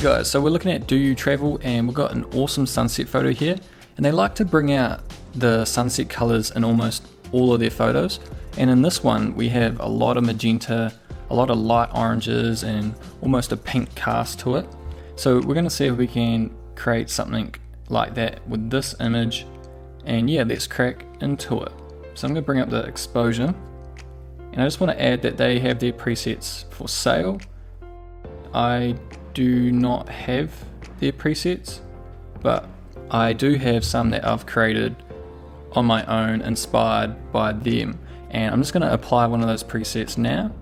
Hey guys, so we're looking at Do You Travel, and we've got an awesome sunset photo here, and they like to bring out the sunset colors in almost all of their photos. And in this one we have a lot of magenta, a lot of light oranges, and almost a pink cast to it. So we're going to see if we can create something like that with this image, and yeah, let's crack into it. So I'm going to bring up the exposure, and I just want to add that they have their presets for sale. I do not have their presets, but I do have some that I've created on my own, inspired by them, and I'm just going to apply one of those presets now.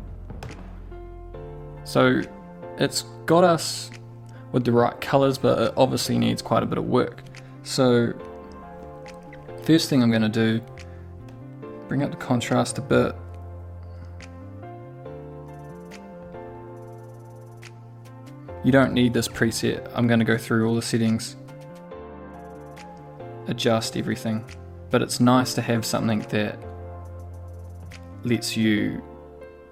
So it's got us with the right colors, but it obviously needs quite a bit of work. So first thing I'm going to do, bring up the contrast a bit. You don't need this preset. I'm going to go through all the settings, adjust everything, but it's nice to have something that lets you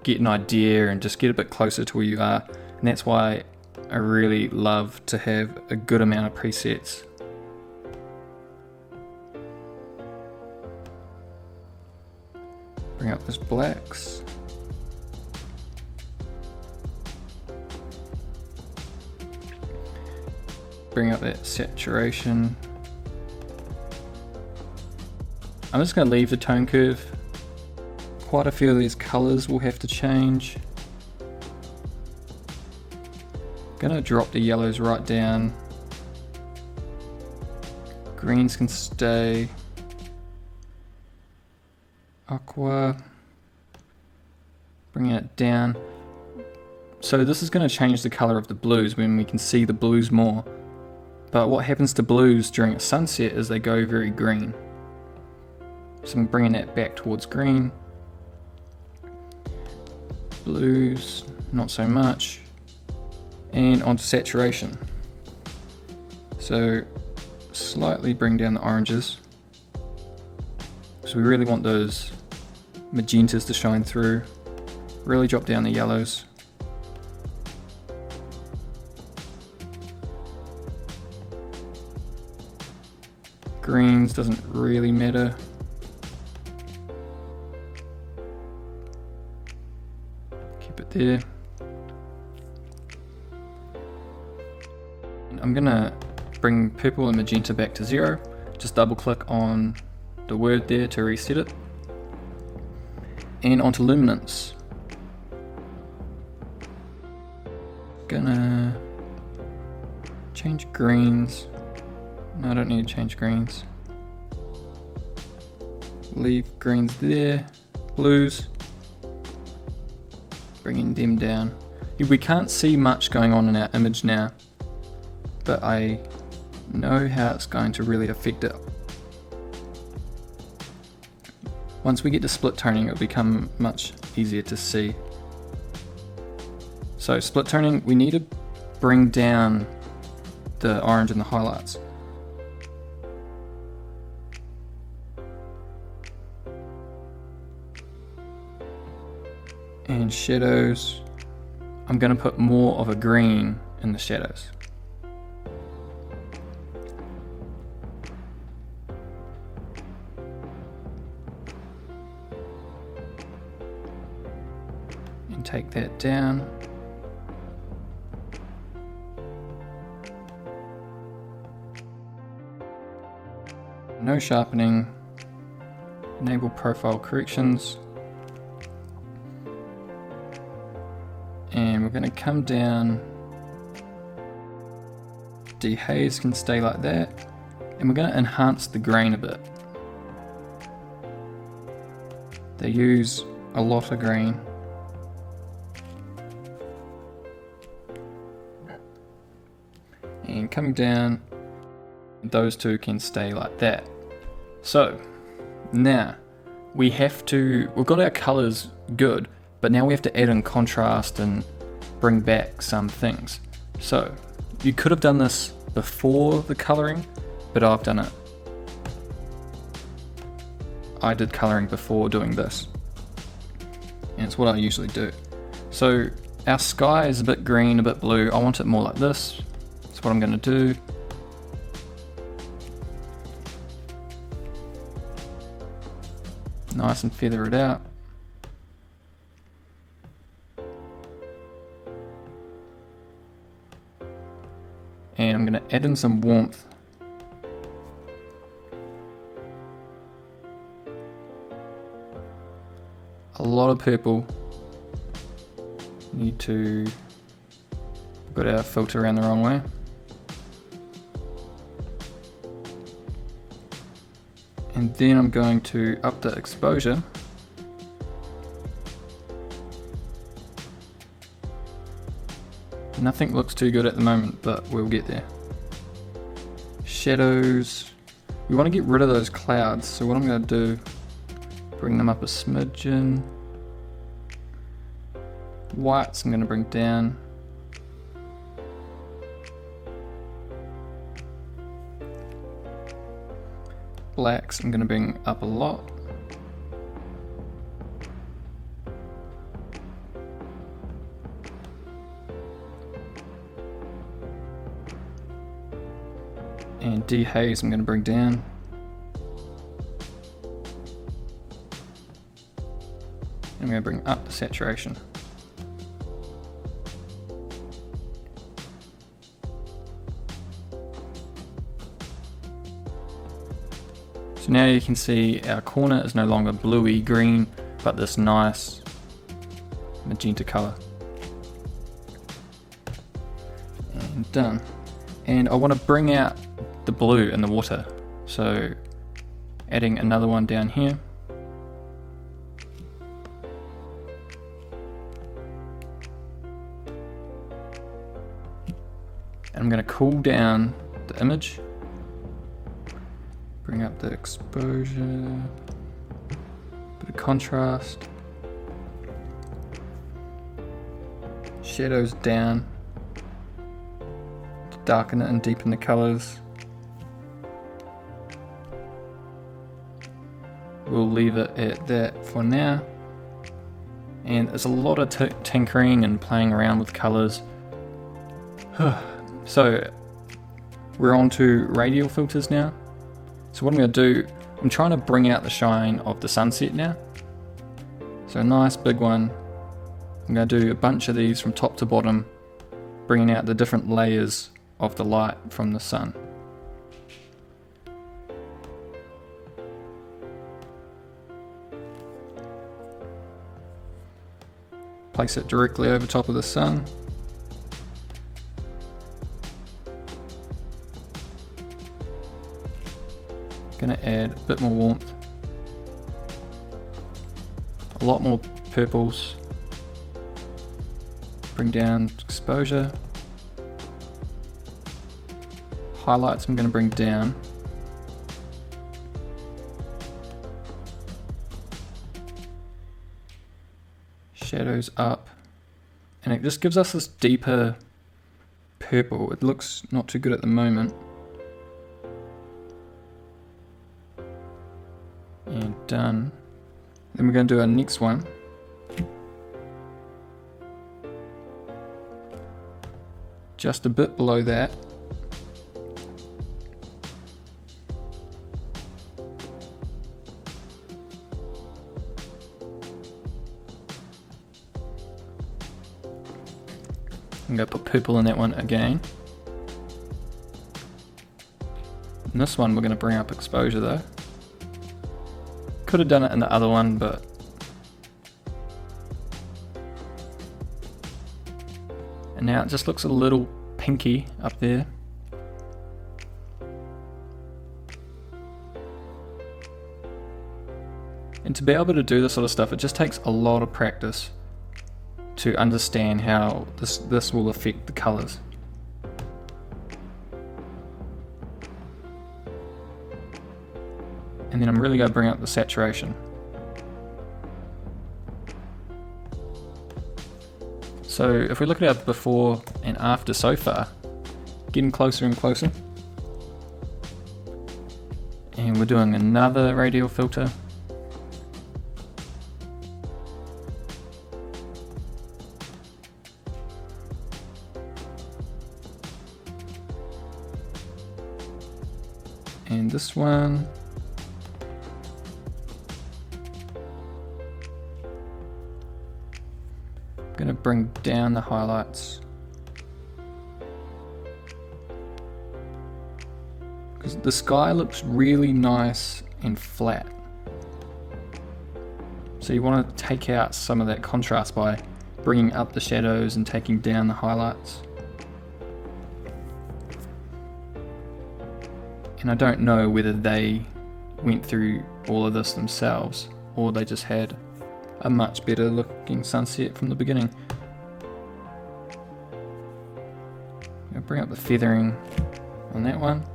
get an idea and just get a bit closer to where you are, and that's why I really love to have a good amount of presets. Bring up those blacks. Bring up that saturation. I'm just going to leave the tone curve. Quite a few of these colors will have to change. Going to drop the yellows right down. Greens can stay. Aqua. Bring it down. So this is going to change the color of the blues when we can see the blues more. But what happens to blues during a sunset is they go very green. So I'm bringing that back towards green. Blues, not so much. And onto saturation. So slightly bring down the oranges. So we really want those magentas to shine through. Really drop down the yellows. Greens doesn't really matter. Keep it there. I'm gonna bring purple and magenta back to 0. Just double click on the word there to reset it. And onto luminance. Gonna change greens. No, I don't need to change greens. Leave greens there. Blues. Bringing them down. We can't see much going on in our image now, but I know how it's going to really affect it. Once we get to split toning, it'll become much easier to see. So split toning, we need to bring down the orange and the highlights. And shadows, I'm going to put more of a green in the shadows. And take that down. No sharpening. Enable profile corrections. And we're going to come down. Dehaze can stay like that. And we're going to enhance the grain a bit. They use a lot of grain. And coming down, those two can stay like that. So now we've got our colors good, but now we have to add in contrast and bring back some things. So you could have done this before the coloring, but I've done it. I did coloring before doing this, and it's what I usually do. So our sky is a bit green, a bit blue. I want it more like this. That's what I'm going to do. Nice and feather it out. And I'm going to add in some warmth. A lot of purple. Need to got our filter around the wrong way. And then I'm going to up the exposure. Nothing looks too good at the moment, but we'll get there. Shadows. We want to get rid of those clouds, so what I'm going to do, bring them up a smidgen. Whites I'm going to bring down. Blacks I'm going to bring up a lot. And dehaze I'm going to bring down. I'm going to bring up the saturation. So now you can see our corner is no longer bluey green, but this nice magenta color. And done. And I want to bring out the blue in the water, so adding another one down here. And I'm going to cool down the image. Bring up the exposure, bit of contrast, shadows down to darken it and deepen the colors. We'll leave it at that for now. And there's a lot of tinkering and playing around with colors. So we're on to radial filters now. So what I'm going to do, I'm trying to bring out the shine of the sunset now. So a nice big one. I'm going to do a bunch of these from top to bottom, bringing out the different layers of the light from the sun. Place it directly over top of the sun. Going to add a bit more warmth, a lot more purples, bring down exposure, highlights I'm going to bring down, shadows up, and it just gives us this deeper purple. It looks not too good at the moment. And done. Then we're going to do our next one. Just a bit below that. I'm going to put purple in that one again. And this one we're going to bring up exposure though. Could have done it in the other one, but and now it just looks a little pinky up there. And to be able to do this sort of stuff, it just takes a lot of practice to understand how this will affect the colors. And then I'm really going to bring up the saturation. So if we look at our before and after so far, getting closer and closer. And we're doing another radial filter. And this one, I'm going to bring down the highlights because the sky looks really nice and flat. So you want to take out some of that contrast by bringing up the shadows and taking down the highlights. And I don't know whether they went through all of this themselves or they just had a much better looking sunset from the beginning. I'll bring up the feathering on that one.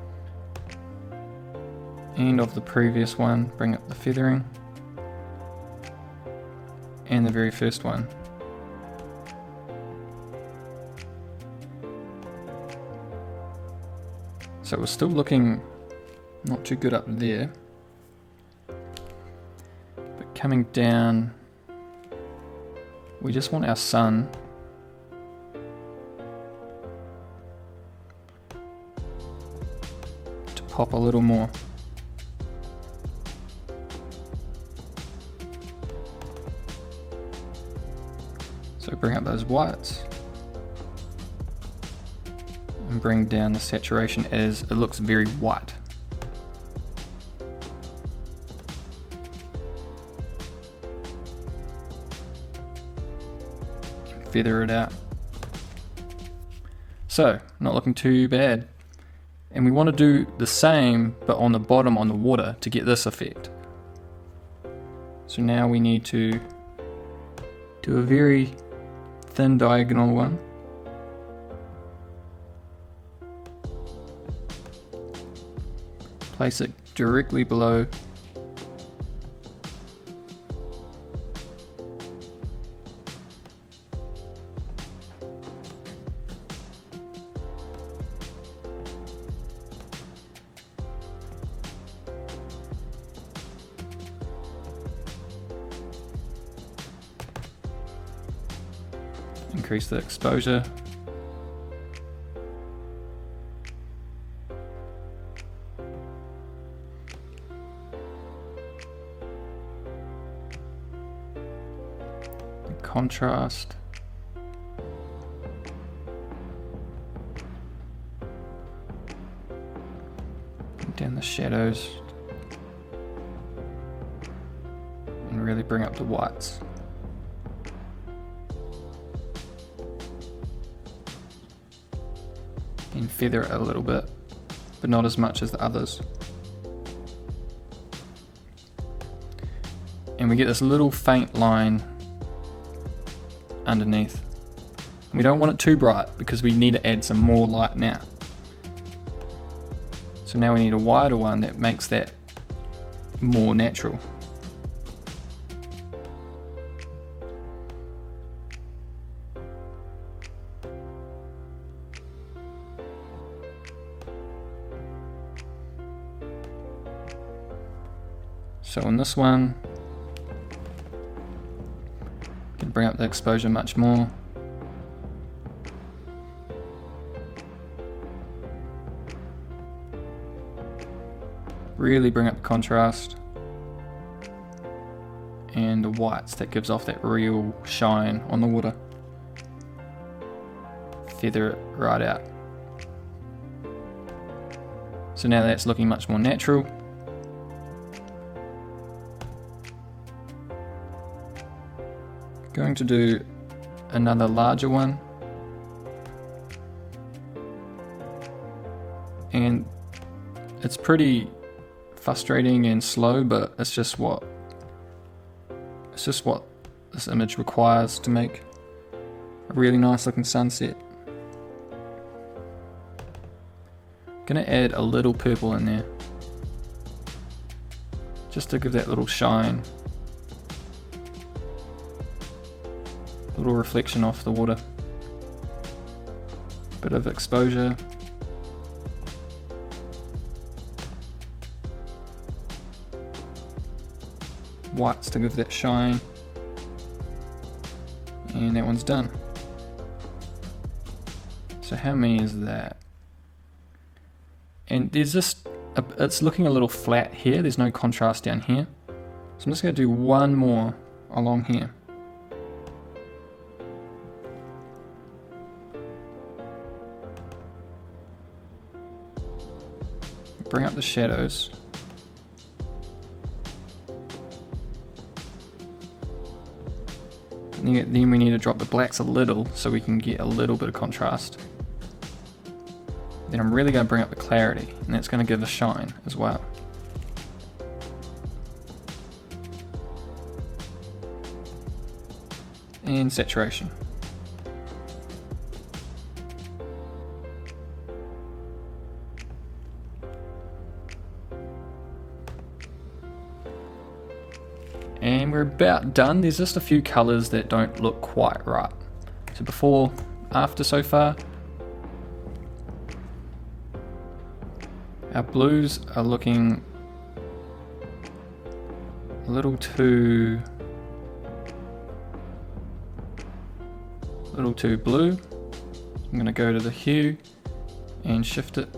And of the previous one, bring up the feathering. And the very first one. So we're still looking not too good up there. But coming down, we just want our sun to pop a little more. So bring up those whites and bring down the saturation as it looks very white. And feather it out. So, not looking too bad. And we want to do the same but on the bottom on the water to get this effect. So now we need to do a very thin diagonal one. Place it directly below. Increase the exposure. The contrast. Bring down the shadows. And really bring up the whites. And feather it a little bit, but not as much as the others. And we get this little faint line underneath. We don't want it too bright because we need to add some more light now. So now we need a wider one that makes that more natural. So on this one, you can bring up the exposure much more. Really bring up the contrast and the whites that gives off that real shine on the water. Feather it right out. So now that's looking much more natural. Going to do another larger one, and it's pretty frustrating and slow, but it's just what this image requires to make a really nice looking sunset. Gonna add a little purple in there just to give that little shine. Little reflection off the water. Bit of exposure. Whites to give that shine. And that one's done. So how many is that? And there's just it's looking a little flat here. There's no contrast down here. So I'm just going to do one more along here. Bring up the shadows. And then we need to drop the blacks a little so we can get a little bit of contrast. Then I'm really going to bring up the clarity, and that's going to give a shine as well. And saturation. And we're about done. There's just a few colors that don't look quite right. So before, after so far. Our blues are looking a little too blue. I'm going to go to the hue and shift it.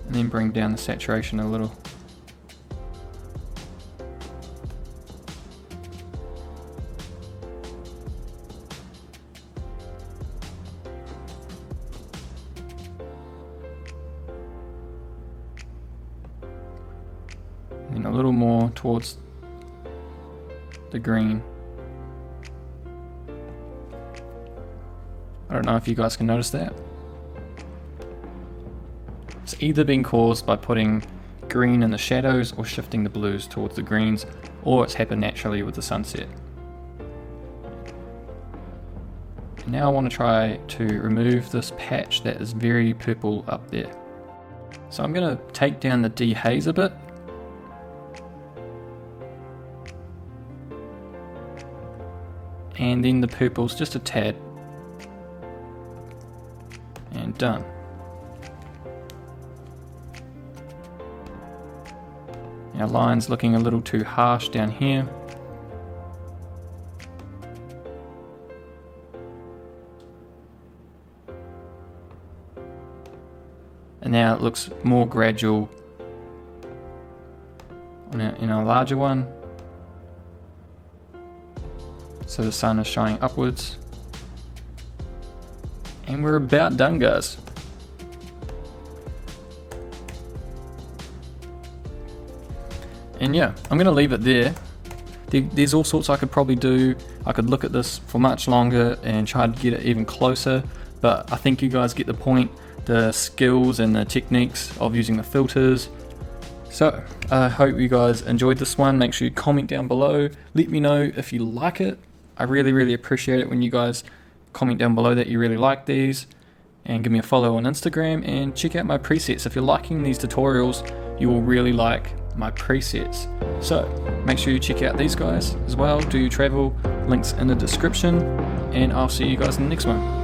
And then bring down the saturation a little. And a little more towards the green. I don't know if you guys can notice that. It's either been caused by putting green in the shadows or shifting the blues towards the greens, or it's happened naturally with the sunset. And now I want to try to remove this patch that is very purple up there. So I'm going to take down the dehaze a bit. And then the purples just a tad. And done. Our line's looking a little too harsh down here. And now it looks more gradual in our larger one. So the sun is shining upwards. And we're about done, guys. And yeah, I'm going to leave it there. There's all sorts I could probably do. I could look at this for much longer and try to get it even closer, but I think you guys get the point, the skills and the techniques of using the filters. So I hope you guys enjoyed this one. Make sure you comment down below. Let me know if you like it. I really appreciate it when you guys comment down below that you really like these, and give me a follow on Instagram and check out my presets. If you're liking these tutorials, you will really like my presets. So make sure you check out these guys as well. Do You Travel, links in the description, and I'll see you guys in the next one.